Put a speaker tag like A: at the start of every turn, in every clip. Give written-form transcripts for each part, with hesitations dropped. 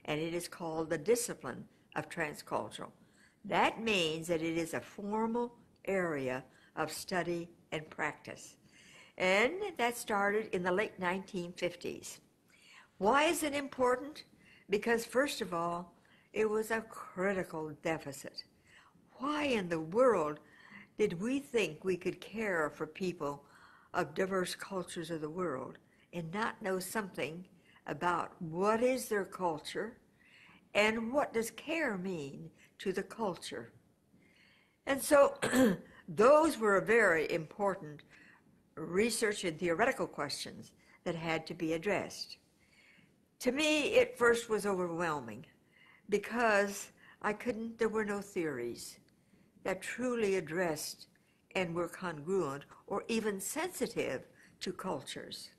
A: and it is called the discipline of transcultural. That means that it is a formal area of study and practice. And that started in the late 1950s. Why is it important? Because first of all, it was a critical deficit. Why in the world did we think we could care for people of diverse cultures of the world and not know something about what is their culture and what does care mean to the culture? And so those were very important research and theoretical questions that had to be addressed. To me, it first was overwhelming because there were no theories that truly addressed and were congruent or even sensitive to cultures.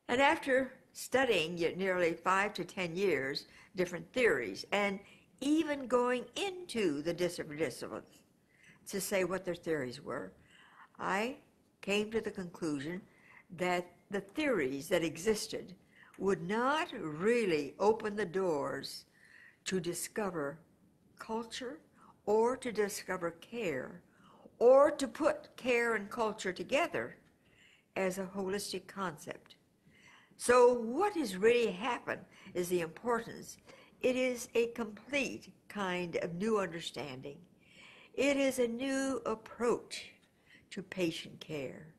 A: And after studying nearly 5 to 10 years, different theories, and even going into the different disciplines to say what their theories were, I came to the conclusion that the theories that existed would not really open the doors to discover culture or to discover care or to put care and culture together as a holistic concept. So what has really happened is the importance. It is a complete kind of new understanding. It is a new approach to patient care.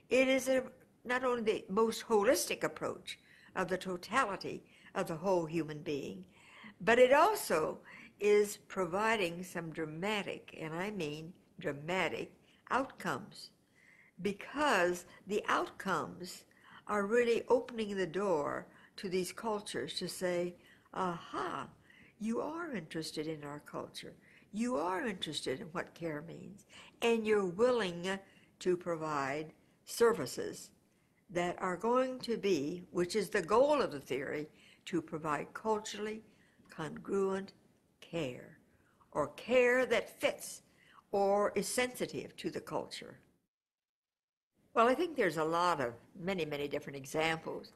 A: It is not only the most holistic approach of the totality of the whole human being, but it also is providing some dramatic, and I mean dramatic, outcomes, because the outcomes are really opening the door to these cultures to say, aha, you are interested in our culture. You are interested in what care means, and you're willing to provide services that are going to be, which is the goal of the theory, to provide culturally congruent care, or care that fits or is sensitive to the culture. Well, I think there's a lot of many different examples,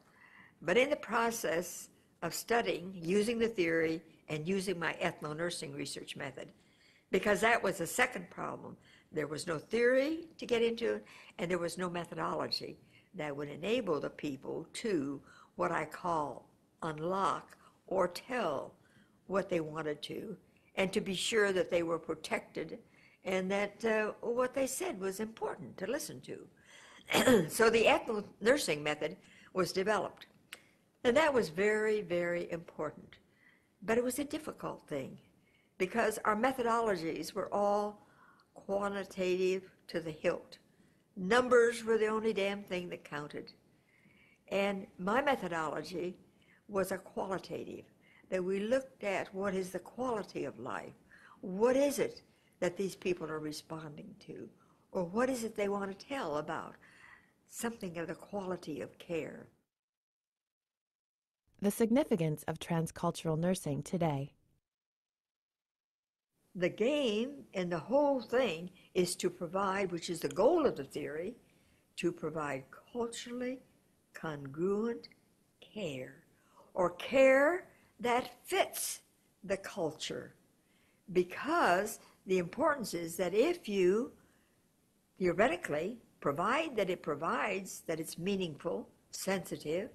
A: but in the process of studying, using the theory, and using my ethno-nursing research method, because that was the second problem. There was no theory to get into it, and there was no methodology that would enable the people to, what I call, unlock or tell what they wanted to, and to be sure that they were protected and that what they said was important to listen to. So the ethno-nursing method was developed. And that was very important. But it was a difficult thing because our methodologies were all quantitative to the hilt. Numbers were the only damn thing that counted. And my methodology was a qualitative, that we looked at what is the quality of life. What is it that these people are responding to? Or what is it they want to tell about? Something of the quality of care.
B: The significance of transcultural nursing today.
A: The game and the whole thing is to provide, which is the goal of the theory, to provide culturally congruent care, or care that fits the culture. Because the importance is that if you theoretically provide that it provides, that it's meaningful, sensitive,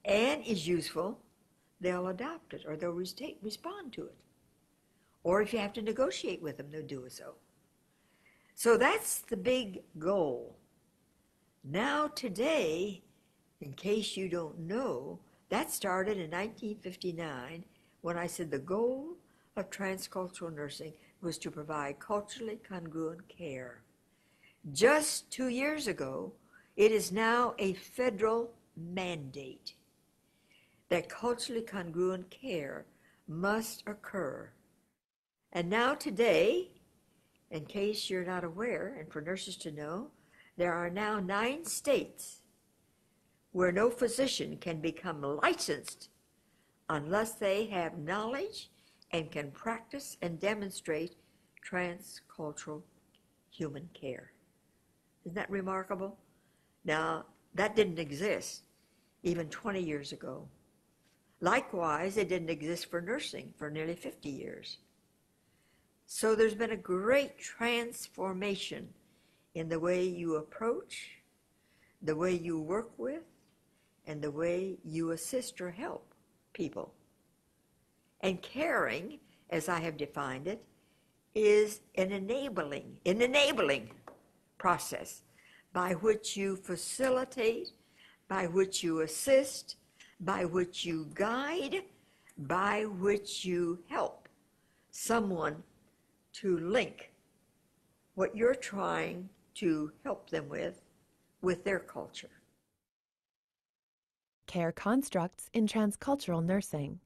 A: and is useful, they'll adopt it or they'll respond to it. Or if you have to negotiate with them, they'll do so. So that's the big goal. Now today, in case you don't know, that started in 1959 when I said the goal of transcultural nursing was to provide culturally congruent care. Just 2 years ago, it is now a federal mandate that culturally congruent care must occur. And now today, in case you're not aware, and for nurses to know, there are now 9 states where no physician can become licensed unless they have knowledge and can practice and demonstrate transcultural human care. Isn't that remarkable? Now, that didn't exist even 20 years ago. Likewise, it didn't exist for nursing for nearly 50 years. So there's been a great transformation in the way you approach, the way you work with, and the way you assist or help people. And caring, as I have defined it, is an enabling process by which you facilitate, by which you assist, by which you guide, by which you help someone to link what you're trying to help them with their culture.
B: Care constructs in transcultural nursing.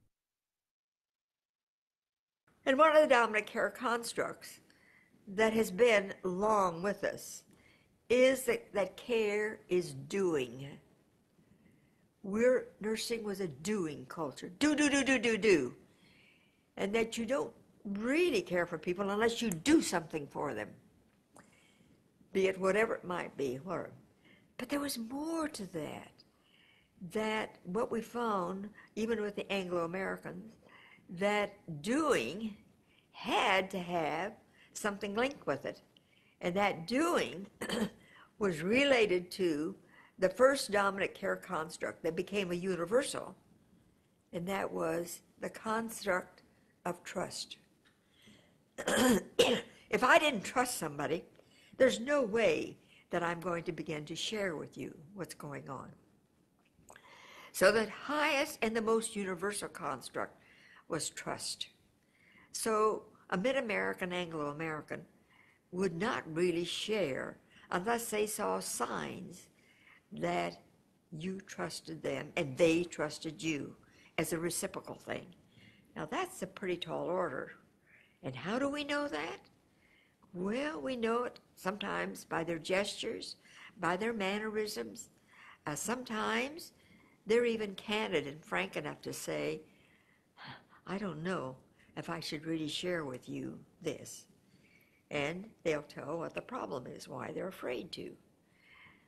A: And one of the dominant care constructs that has been long with us is that care is doing. Nursing was a doing culture. Do. And that you don't really care for people unless you do something for them, be it whatever it might be. But there was more to that what we found, even with the Anglo-Americans, that doing had to have something linked with it. And that doing was related to the first dominant care construct that became a universal, and that was the construct of trust. If I didn't trust somebody, there's no way that I'm going to begin to share with you what's going on. So the highest and the most universal construct was trust. So a Mid-American, Anglo-American would not really share unless they saw signs that you trusted them and they trusted you as a reciprocal thing. Now that's a pretty tall order. And how do we know that? Well, we know it sometimes by their gestures, by their mannerisms. Sometimes they're even candid and frank enough to say, I don't know if I should really share with you this. And they'll tell what the problem is, why they're afraid to.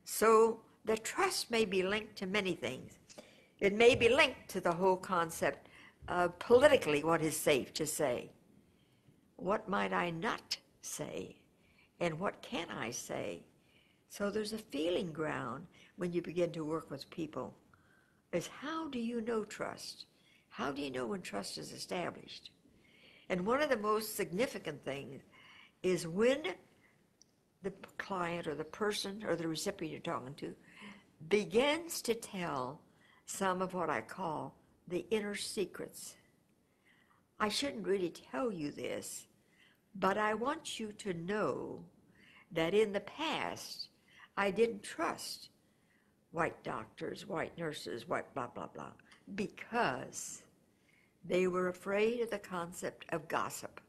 A: So the trust may be linked to many things. It may be linked to the whole concept of politically what is safe to say. What might I not say? And what can I say? So there's a feeling ground when you begin to work with people, is how do you know trust? How do you know when trust is established? And one of the most significant things is when the client or the person or the recipient you're talking to begins to tell some of what I call the inner secrets. I shouldn't really tell you this, but I want you to know that in the past, I didn't trust white doctors, white nurses, white blah, blah, blah, because they were afraid of the concept of gossip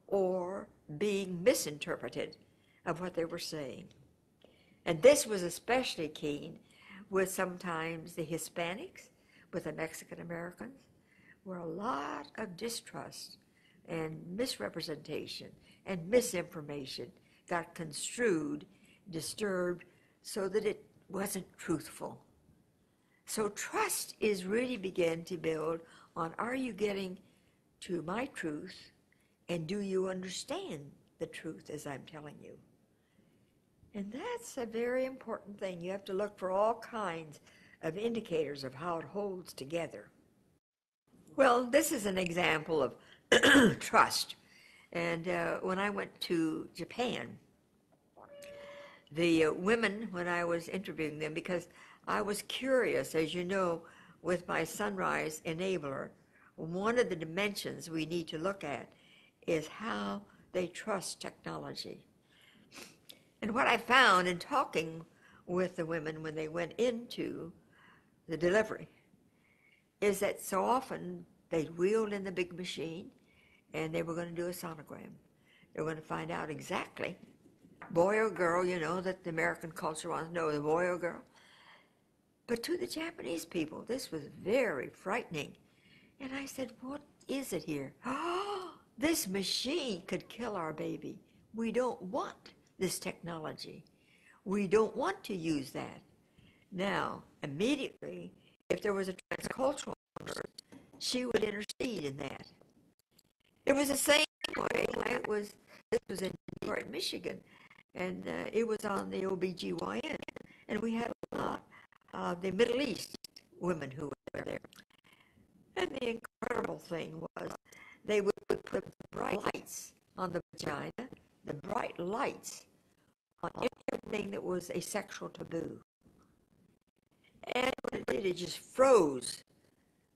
A: or being misinterpreted of what they were saying. And this was especially keen with sometimes the Hispanics, with the Mexican Americans, where a lot of distrust and misrepresentation and misinformation got construed, disturbed, so that it wasn't truthful. So trust is really begin to build on, are you getting to my truth, and do you understand the truth as I'm telling you? And that's a very important thing. You have to look for all kinds of indicators of how it holds together. Well, this is an example of trust. And when I went to Japan, the women, when I was interviewing them, because I was curious, as you know, with my Sunrise Enabler, one of the dimensions we need to look at is how they trust technology. And what I found in talking with the women when they went into the delivery is that so often they'd wheeled in the big machine and they were going to do a sonogram. They were going to find out exactly, boy or girl, you know, that the American culture wants to know, the boy or girl. But to the Japanese people, this was very frightening. And I said, what is it here? Oh, this machine could kill our baby. We don't want this technology. We don't want to use that. Now, immediately, if there was a transcultural nurse she would intercede in that. It was the same way. This was in Detroit, Michigan, and it was on the OBGYN, and we had a lot of the Middle East women who were there. And the incredible thing was they would put bright lights on the vagina, the bright lights on everything that was a sexual taboo. And what it did, it just froze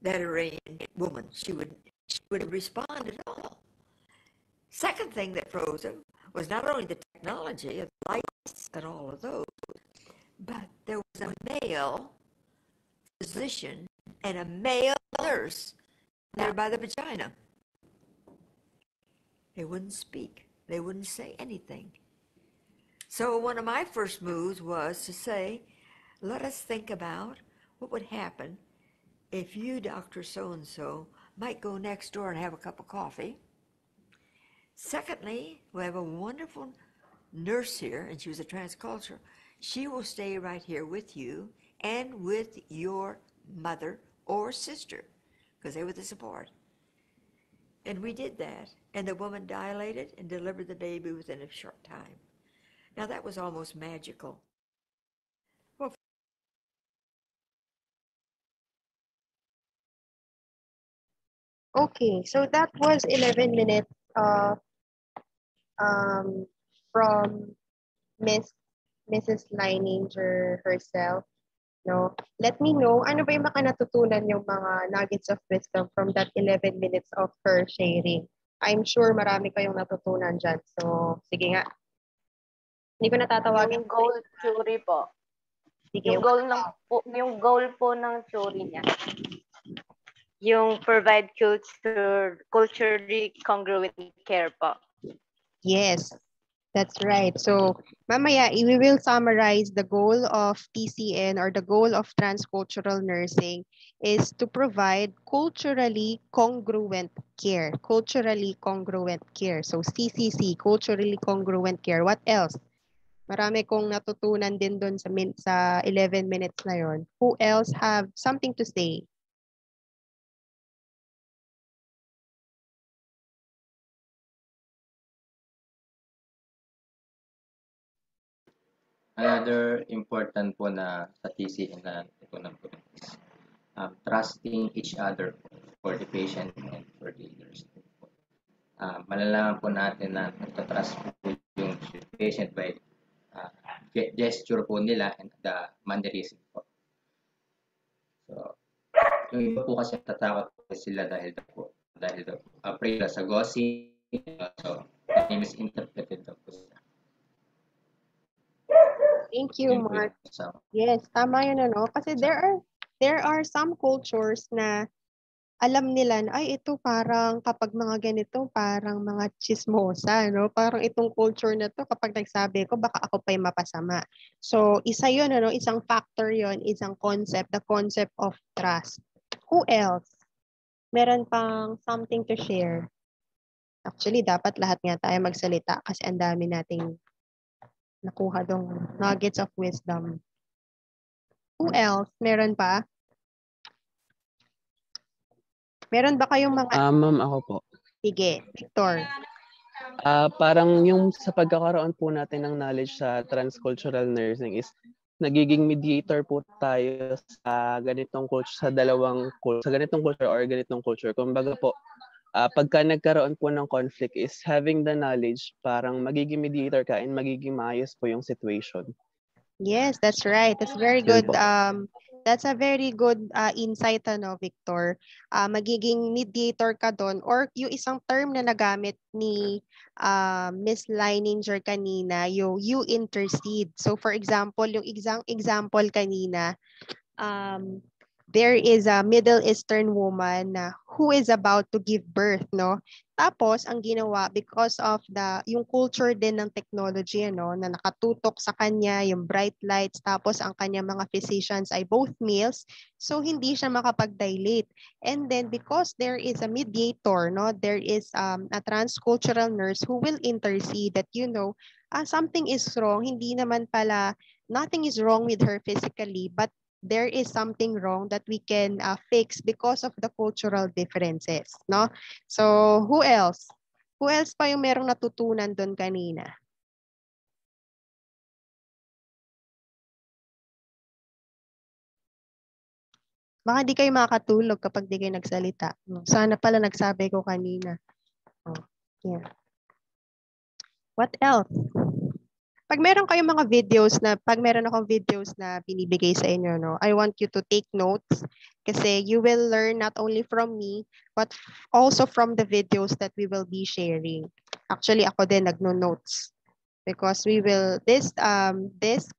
A: that Iranian woman. She would respond at all. Second thing that froze him was not only the technology of lights and all of those, but there was a male physician and a male nurse there by the vagina. They wouldn't speak. They wouldn't say anything. So one of my first moves was to say, let us think about what would happen if you, Dr. So-and-so, might go next door and have a cup of coffee. Secondly, we have a wonderful nurse here, and she was a transcultural. She will stay right here with you and with your mother or sister, because they were the support. And we did that, and the woman dilated and delivered the baby within a short time. Now that was almost magical. Well,
C: Okay, so that was 11 minutes um, from Mrs. Leininger herself. No? Let me know, ano ba yung mga natutunan yung mga nuggets of wisdom from that 11 minutes of her sharing. I'm sure marami kayong natutunan dyan. So, sige nga. Hindi ko natatawagin.
D: Yung goal theory po.
C: Sige.
D: Yung goal po ng theory niya. Yung provide culturally congruent care po.
C: Yes, that's right. So, mamaya, we will summarize the goal of TCN or the goal of transcultural nursing is to provide culturally congruent care. Culturally congruent care. So, CCC, culturally congruent care. What else? Marami kong natutunan din doon sa 11 minutes na yon. Who else have something to say?
E: Another important po na sa TCN na natutunan po is trusting each other for the patient and for the nurse. Malalaman po natin na nagtatrust po yung patient by gesture po nila and the mannerism po. So, yung iba po kasi tatakot po sila dahil afraid sa gossip, so misinterpreted daw po sila.
C: Thank you, Mark. Yes, tama yun ano. Kasi there are some cultures na alam nila na, ay ito parang kapag mga ganito, parang mga chismosa, no? Parang itong culture na to, kapag nagsabi ko, baka ako pa'y mapasama. So, isa yun, ano? Isang factor yun, isang concept, the concept of trust. Who else? Meron pang something to share. Actually, dapat lahat nga tayo magsalita kasi ang dami nating nakuha dong nuggets of wisdom. Who else? Meron pa? Meron ba kayong mga...
F: Ma'am, ako po.
C: Sige, Victor.
F: Parang yung sa pagkakaroon po natin ng knowledge sa transcultural nursing is nagiging mediator po tayo sa ganitong culture, sa ganitong culture or ganitong culture. Kumbaga po, pagka nagkaroon po ng conflict is having the knowledge, parang magiging mediator ka and magiging maayos po yung situation.
C: Yes, that's right. That's very good. That's a very good insight, ano, Victor. Magiging mediator ka doon or yung isang term na nagamit ni Miss Leininger kanina, you intercede. So for example, yung example kanina, there is a Middle Eastern woman who is about to give birth, no? Tapos, ang ginawa, because of yung culture din ng technology, ano, na nakatutok sa kanya, yung bright lights, tapos ang kanya mga physicians ay both males, so hindi siya makapag-dilate. And then, because there is a mediator, no, there is a transcultural nurse who will intercede that, something is wrong, hindi naman pala, nothing is wrong with her physically, but there is something wrong that we can fix because of the cultural differences, no? So, who else? Who else pa yung merong natutunan doon kanina? Baka di kayo makakatulog kapag di kayo nagsalita. Sana pala nagsabi ko kanina. Oh, yeah. What else? Pag meron kayong mga videos na, pag meron akong videos na binibigay sa inyo, no, I want you to take notes kasi you will learn not only from me, but also from the videos that we will be sharing. Actually, ako din nagno-notes because we will, this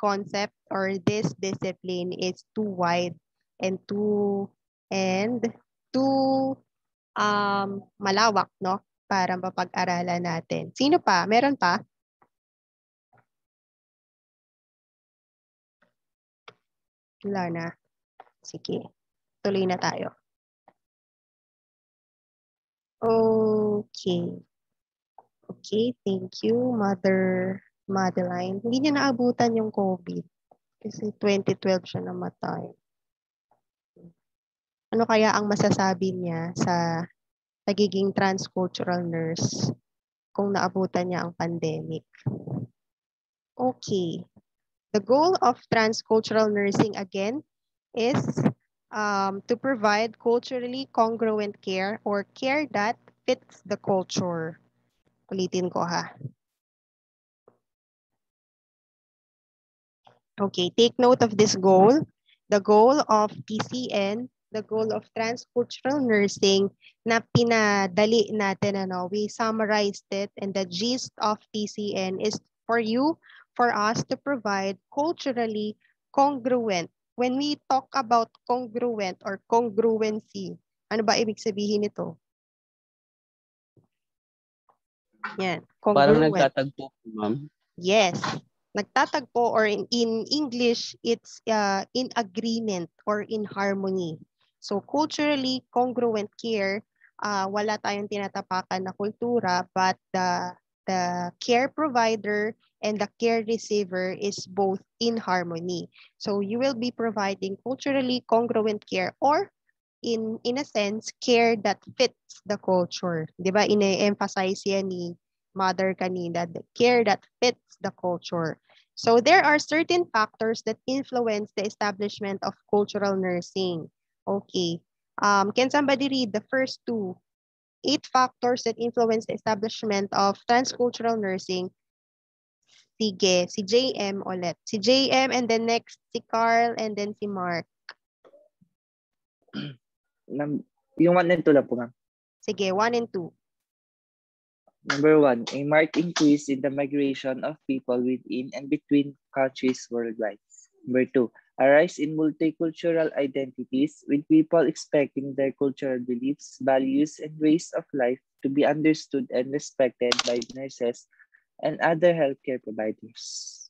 C: concept or this discipline is too wide and too malawak, no, para mapag-aralan natin. Sino pa? Meron pa? Wala na. Sige. Tuloy na tayo. Okay. Okay, thank you, Mother Madeline. Hindi niya naabutan yung COVID kasi 2012 siya namatay. Ano kaya ang masasabi niya sa pagiging transcultural nurse kung naabutan niya ang pandemic? Okay. The goal of transcultural nursing again is to provide culturally congruent care or care that fits the culture. Ulitin ko ha. Okay, take note of this goal. The goal of TCN, the goal of transcultural nursing na pinadali natin, we summarized it, and the gist of TCN is for us to provide culturally congruent. When we talk about congruent or congruency, ano ba ibig sabihin nito? Yan,
F: Parang
C: congruent.
F: nagtatagpo, ma'am.
C: Yes. Nagtatagpo, or in English, it's in agreement or in harmony. So culturally congruent care, wala tayong tinatapakan na kultura, but the care provider and the care receiver is both in harmony. So you will be providing culturally congruent care, or in a sense, care that fits the culture. Di ba? Ine-emphasize yan ni Mother kanina, the care that fits the culture. So there are certain factors that influence the establishment of cultural nursing. Okay. Can somebody read the first 8 factors that influence the establishment of transcultural nursing? Sige, si JM ulit. Si JM, and then next si Carl, and then si Mark.
G: Yung 1 and 2 lang po, ma'am.
C: Sige, 1 and 2.
G: Number 1, a marked increase in the migration of people within and between countries worldwide. Number 2, a rise in multicultural identities with people expecting their cultural beliefs, values, and ways of life to be understood and respected by nurses and other healthcare providers.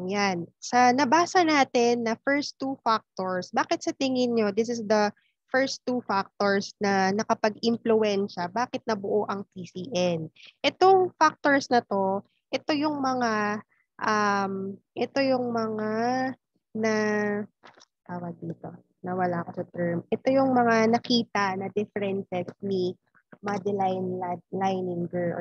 C: Yan. Sa nabasa natin na first 2 factors, bakit sa tingin nyo this is the first 2 factors na nakapag-impluwensya, bakit nabuo ang TCN? Itong factors na to, ito yung mga na tawag dito. Nawala ko sa term. Ito yung mga nakita na differences ni Madeline Leininger.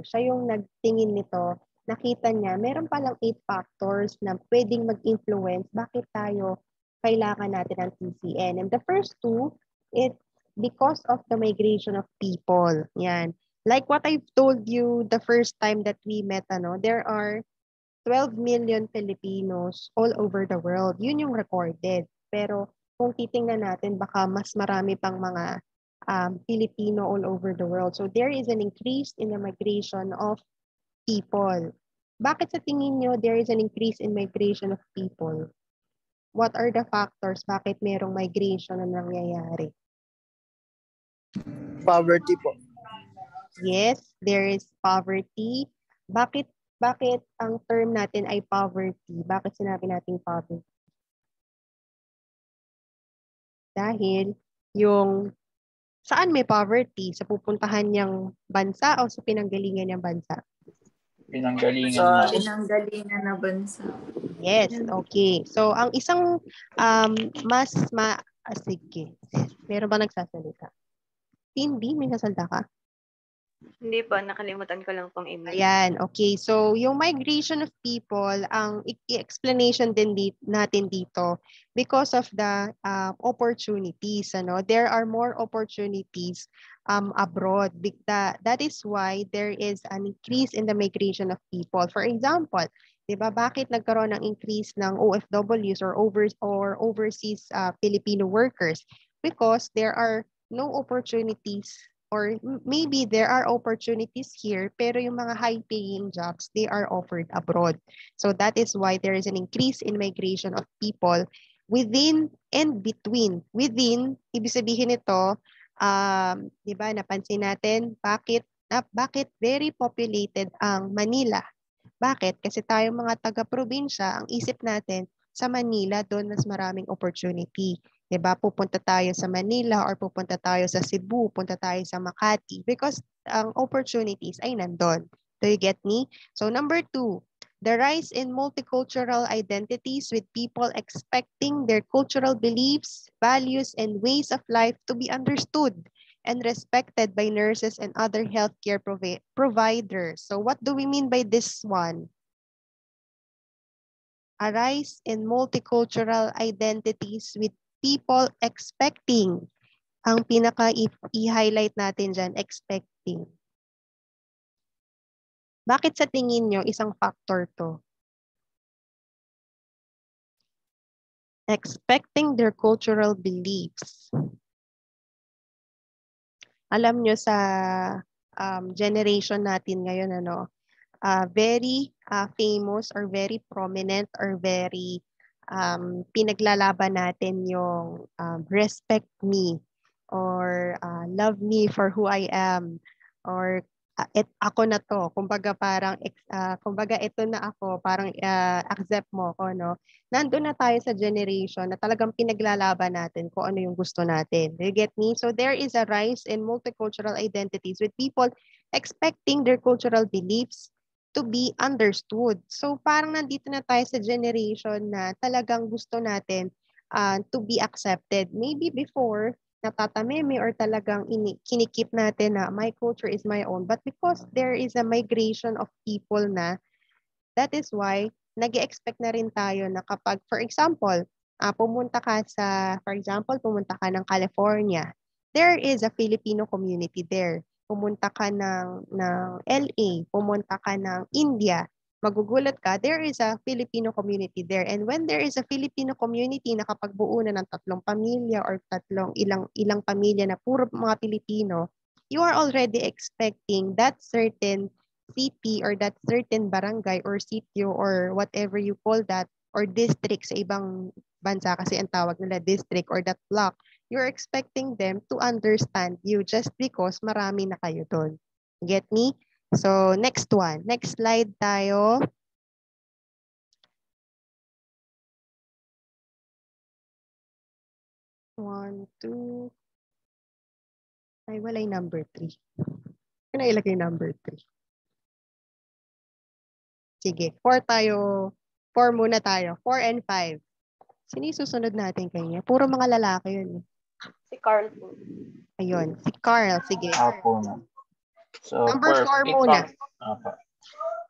C: Siya yung nagtingin nito. Nakita niya, meron palang 8 factors na pwedeng mag-influence bakit tayo kailangan natin ng TCN. And the first 2, it's because of the migration of people. Yan. Like what I've told you the first time that we met, there are 12 million Filipinos all over the world. Yun yung recorded. Pero kung titingnan natin, baka mas marami pang mga Filipino all over the world. So there is an increase in the migration of people. Bakit sa tingin nyo there is an increase in migration of people? What are the factors? Bakit merong migration na nangyayari?
H: Poverty po.
C: Yes, there is poverty. Bakit ang term natin ay poverty? Bakit sinabi natin poverty? Dahil saan may poverty? Sa pupuntahan niyang bansa o sa pinanggalingan niyang bansa?
H: Pinanggalingan na.
I: Pinanggalingan na bansa.
C: Yes, okay. So, ang isang sige. Meron ba nagsasalita? Hindi, may nasalita ka?
D: Hindi po, nakalimutan ko lang pong email.
C: Ayan, okay. So, yung migration of people, ang explanation din natin dito because of the opportunities. There are more opportunities abroad. That is why there is an increase in the migration of people. For example, diba, bakit nagkaroon ng increase ng OFWs or overseas Filipino workers? Because there are no opportunities, or maybe there are opportunities here, pero yung mga high-paying jobs, they are offered abroad. So that is why there is an increase in migration of people within and between. Within, ibig sabihin nito, di ba, napansin natin, bakit very populated ang Manila? Bakit? Kasi tayong mga taga-probinsya, ang isip natin, sa Manila, doon mas maraming opportunity. Diba? Pupunta tayo sa Manila or pupunta tayo sa Cebu, punta tayo sa Makati because ang opportunities ay nandun. Do you get me? So number 2, the rise in multicultural identities with people expecting their cultural beliefs, values, and ways of life to be understood and respected by nurses and other healthcare providers. So what do we mean by this one? A rise in multicultural identities with people expecting. Ang pinaka-i-highlight natin dyan, expecting. Bakit sa tingin nyo isang factor to? Expecting their cultural beliefs. Alam nyo sa generation natin ngayon, very famous or very prominent or very pinaglalaban natin yung respect me or love me for who I am or ako na to. Kumbaga parang kumbaga ito na ako, parang accept mo ko, no? Nandun na tayo sa generation na talagang pinaglalaban natin kung ano yung gusto natin. Do you get me? So there is a rise in multicultural identities with people expecting their cultural beliefs to be understood. So parang nandito na tayo sa generation na talagang gusto natin to be accepted. Maybe before, natatameme or talagang kinikip natin na my culture is my own. But because there is a migration of people na, that is why nag-expect na rin tayo na kapag, for example, pumunta ka ng California, there is a Filipino community there. Pumunta ka ng LA, pumunta ka ng India, magugulat ka, there is a Filipino community there. And when there is a Filipino community na kapag buo na ng 3 pamilya or ilang pamilya na puro mga Pilipino, you are already expecting that certain city or that certain barangay or sitio or whatever you call that or district sa ibang bansa kasi ang tawag nila district or that block, you're expecting them to understand you just because marami na kayo doon. Get me? So, next one. Next slide tayo. One, two. Ay, wala yung number 3. Ano ilagay number 3? Sige, 4 tayo. 4 muna tayo. 4 and 5. Sino yung susunod natin kanya? Puro mga lalaki yun.
D: Si Carl po.
C: Ayun, si Carl. Sige.
H: Opo, ma'am. So,
C: Number 4 muna.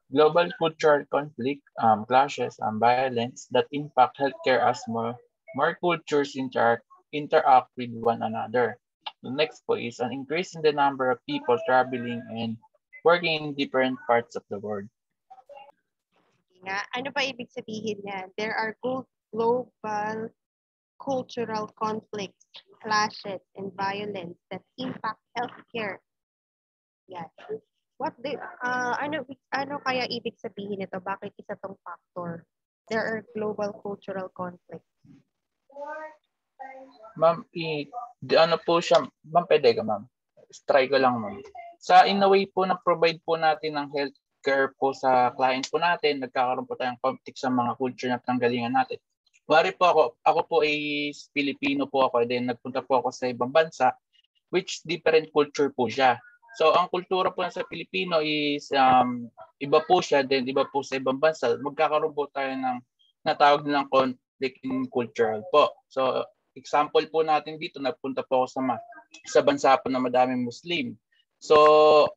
H: Global cultural conflict, clashes, and violence that impact healthcare as more cultures interact with one another. The next po is an increase in the number of people traveling and working in different parts of the world.
C: Ano ba ibig sabihin yan? There are global cultural conflicts, clashes, and violence that impact healthcare. Yan. Ano kaya ibig sabihin nito? Bakit isa tong factor? There are global cultural conflicts.
H: Ma'am, ano po siya, ma'am, pwede ka, ma'am? Try ko lang, ma'am. Sa in a way po na provide po natin ng healthcare po sa client po natin, nagkakaroon po tayong conflict sa mga culture na tanggalingan natin. Wari po ako po ay Filipino po ako, then nagpunta po ako sa ibang bansa, which different culture po siya. So ang kultura po sa Pilipino is iba po siya, then iba po sa ibang bansa. Magkakaroon po tayo ng natawag nilang conflict in cultural po. So example po natin dito, napunta po ako sa bansa po na madaming Muslim. So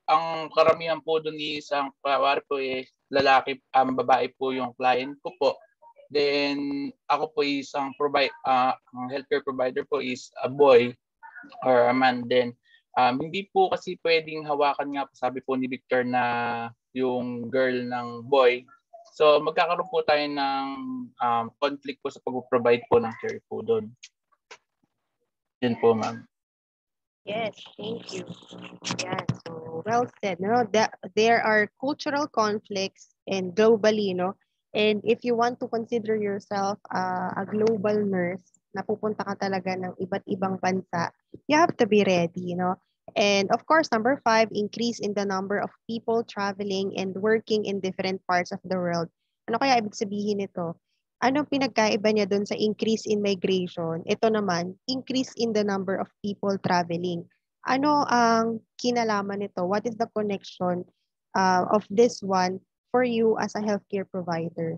H: ang karamihan po doon is ang pawari po lalaki, babae po yung client ko po. Then ako po is ang healthcare provider po is a boy or a man. Then hindi po kasi pwedeng hawakan nga po, sabi po ni Victor, na yung girl ng boy. So magkakaroon po tayo ng conflict po sa pag-provide po ng care po doon. Yun po, ma'am.
C: Yes, thank you. Yeah, so well said. No, there are cultural conflicts and globally, and if you want to consider yourself a global nurse, napupunta ka talaga ng iba't ibang bansa, you have to be ready, And of course, number 5, increase in the number of people traveling and working in different parts of the world. Ano kaya ibig sabihin nito? Anong pinagkaiba niya doon sa increase in migration? Ito naman, increase in the number of people traveling. Ano ang kinalaman nito? What is the connection of this one for you as a healthcare provider?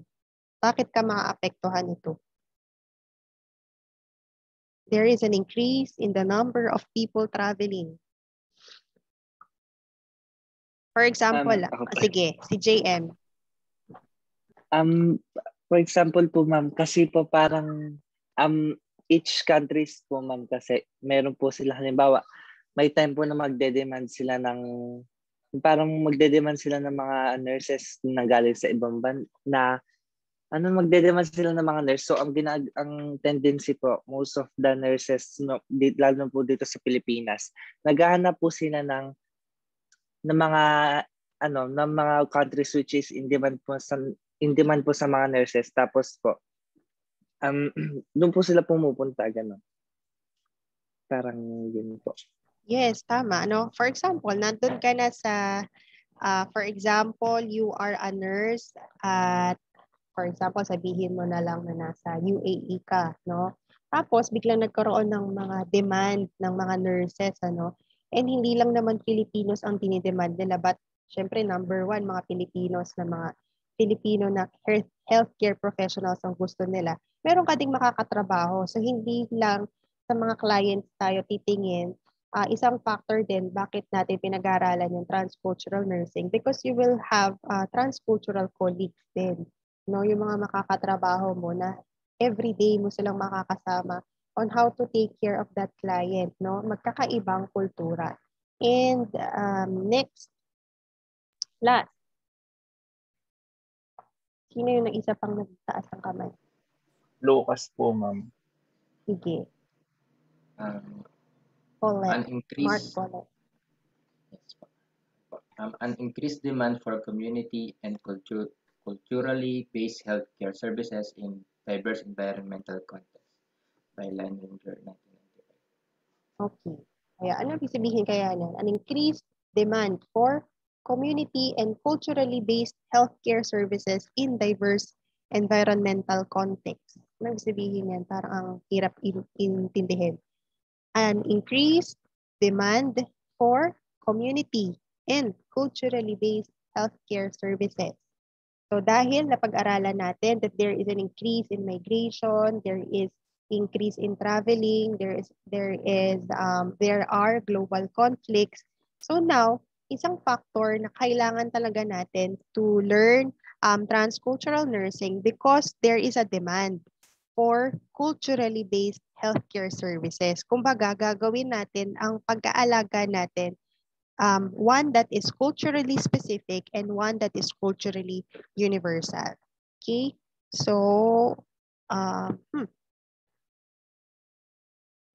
C: Bakit ka maaapektuhan nito? There is an increase in the number of people traveling. For example, sige, si JM.
G: For example po, ma'am, kasi po parang each countries po, ma'am, kasi meron po sila, halimbawa, may time po na magde-demand sila ng mga nurses na galing sa ibang magde-demand sila ng mga nurse. So ang tendency po, most of the nurses, lalo po dito sa Pilipinas, naghahanap po sila ng mga countries which is in demand po sa mga nurses. Tapos po doon po sila pumupunta, gano'n. Parang yun po.
C: Yes, tama. For example, nandun ka na sa, for example, you are a nurse at, for example, sabihin mo na lang na nasa UAE ka, Tapos, biglang nagkaroon ng mga demand ng mga nurses, And hindi lang naman Filipinos ang dinidemand nila, but syempre, number 1, mga Filipinos na mga Filipino na healthcare professionals ang gusto nila. Meron ka ding makakatrabaho. So, hindi lang sa mga clients tayo titingin. Isang factor din bakit natin pinag-aaralan yung transcultural nursing because you will have transcultural colleagues din. Yung mga makakatrabaho mo na everyday mo silang makakasama on how to take care of that client, magkakaibang kultura. And next, last. Sino yung isa pang nagtaas ng kamay?
H: Lucas po, ma'am.
C: Sige.
E: An increased demand for community and culturally based healthcare services in diverse environmental contexts by Landringer, 1995.
C: Okay. Kaya ano ibig sabihin kaya niyan? An increased demand for community and culturally based healthcare services in diverse environmental contexts. Ano ibig sabihin yan? Parang ang hirap intindihin. An increased demand for community and culturally based healthcare services. So dahil napag-aralan natin that there is an increase in migration, there is increase in traveling, there are global conflicts. So now, isang factor na kailangan talaga natin to learn transcultural nursing because there is a demand for culturally based healthcare services. Kumbaga, gagawin natin ang pag-aalaga natin one that is culturally specific and one that is culturally universal. Okay? So,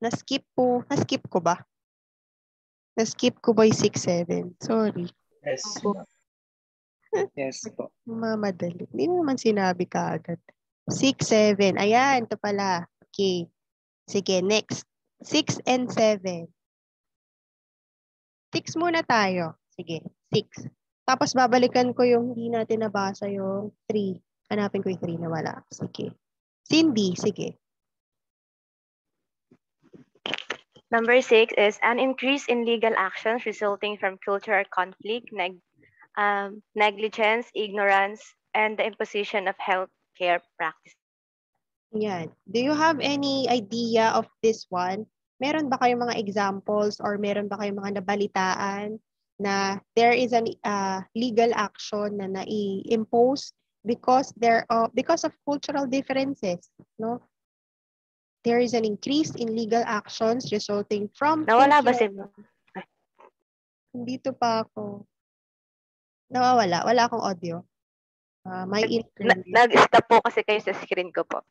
C: na-skip ko ba? Na-skip ko ba yung 6-7? Sorry.
H: Yes.
G: Yes po.
C: Mamadali. Hindi naman sinabi ka agad. 6-7. Ayan, ito pala. Okay. Sige, next. 6 and 7. 6 muna tayo. Sige, 6. Tapos babalikan ko yung hindi natin nabasa yung 3. Hanapin ko yung 3 na wala. Sige. Cindy, sige.
D: Number 6 is an increase in legal actions resulting from cultural conflict, negligence, ignorance, and the imposition of healthcare practices.
C: Yan. Do you have any idea of this one? Meron ba kayong mga examples or meron ba kayong mga nabalitaan na there is an legal action na nai-impose because of cultural differences, no? There is an increase in legal actions resulting from
D: Nawala ba
C: cultural.
D: si...
C: Dito pa ako. Nawawala. Wala akong audio. My internet.
D: Nag-stop po kasi kayo sa screen ko po.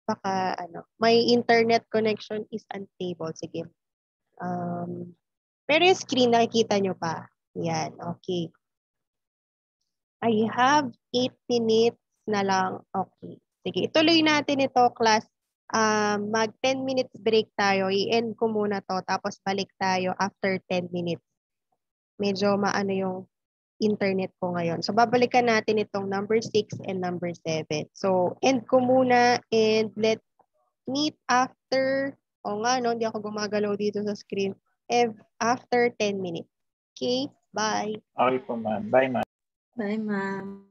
C: Baka my internet connection is unstable. Sige. Pero yung screen nakikita nyo pa. Yan. Okay. I have 8 minutes na lang. Okay. Sige. Ituloy natin ito, class. Mag 10 minutes break tayo. I-end ko muna to. Tapos balik tayo after 10 minutes. Medyo maano yung internet ko ngayon. So, babalikan natin itong number 6 and number 7. So, end ko muna and let's meet after, hindi ako gumagalaw dito sa screen, after 10 minutes. Okay? Bye.
H: Okay po, ma'am. Bye, ma'am.
I: Bye, ma'am.